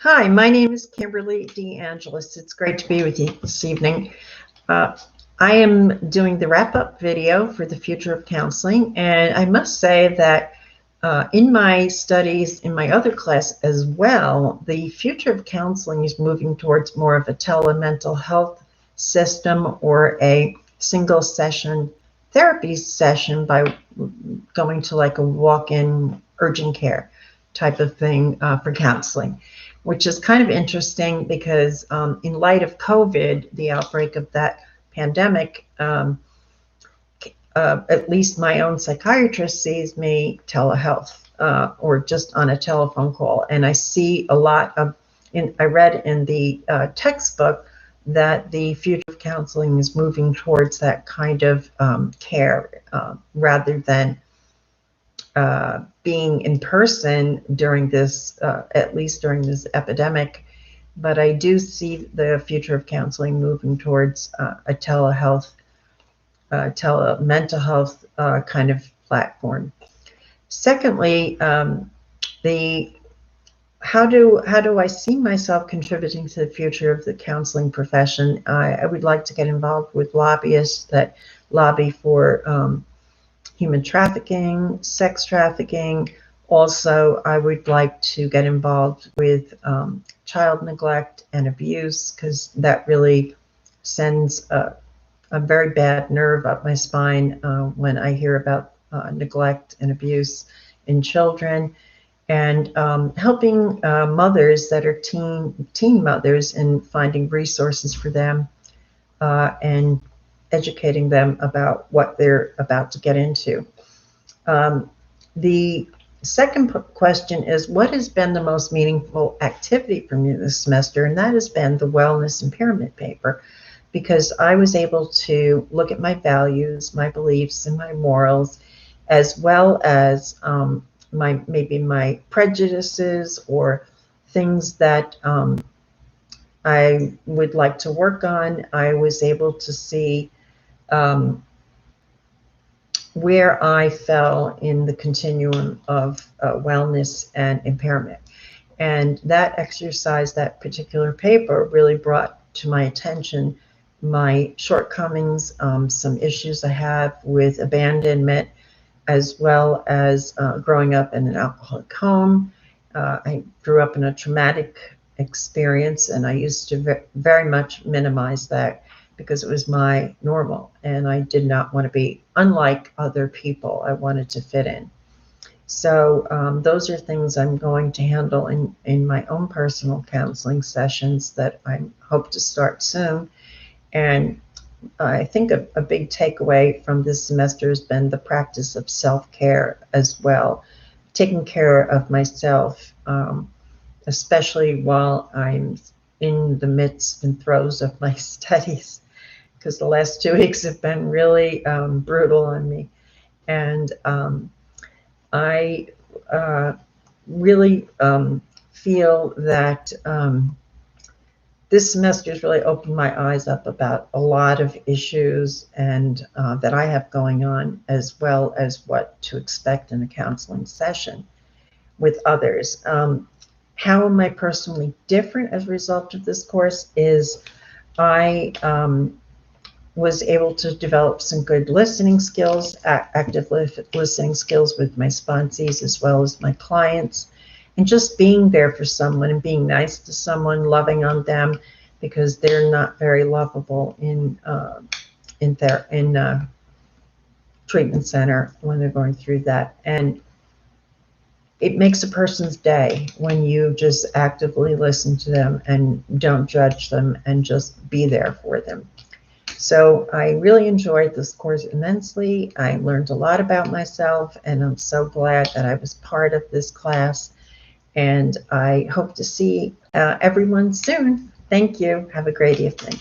Hi, my name is Kimberly DeAngelis. It's great to be with you this evening. I am doing the wrap-up video for the future of counseling, and I must say that in my studies in my other class as well, the future of counseling is moving towards more of a telemental health system or a single session therapy session by going to like a walk-in urgent care type of thing for counseling, which is kind of interesting because in light of COVID, the outbreak of that pandemic, at least my own psychiatrist sees me telehealth or just on a telephone call. And I see a lot of, I read in the textbook that the future of counseling is moving towards that kind of care rather than being in person during this, at least during this epidemic. But I do see the future of counseling moving towards a telehealth, mental health kind of platform. Secondly, how do I see myself contributing to the future of the counseling profession? I would like to get involved with lobbyists that lobby for human trafficking, sex trafficking. Also, I would like to get involved with child neglect and abuse, because that really sends a very bad nerve up my spine when I hear about neglect and abuse in children, and helping mothers that are teen mothers and finding resources for them and educating them about what they're about to get into. The second question is, what has been the most meaningful activity for me this semester? And that has been the wellness impairment paper, because I was able to look at my values, my beliefs, and my morals, as well as maybe my prejudices or things that I would like to work on. I was able to see where I fell in the continuum of wellness and impairment. And that exercise, that particular paper, really brought to my attention my shortcomings, some issues I have with abandonment, as well as growing up in an alcoholic home. I grew up in a traumatic experience, and I used to very much minimize that because it was my normal, and I did not want to be unlike other people. I wanted to fit in. So those are things I'm going to handle in my own personal counseling sessions that I hope to start soon. And I think a big takeaway from this semester has been the practice of self-care as well, taking care of myself, especially while I'm in the midst and throes of my studies, because the last 2 weeks have been really brutal on me. And I really feel that this semester has really opened my eyes up about a lot of issues and that I have going on, as well as what to expect in a counseling session with others. How am I personally different as a result of this course is I was able to develop some good listening skills, active listening skills with my sponsees as well as my clients, and just being there for someone and being nice to someone, loving on them, because they're not very lovable in treatment center when they're going through that. And it makes a person's day when you just actively listen to them and don't judge them and just be there for them. So I really enjoyed this course immensely. I learned a lot about myself, and I'm so glad that I was part of this class. And I hope to see everyone soon. Thank you. Have a great evening.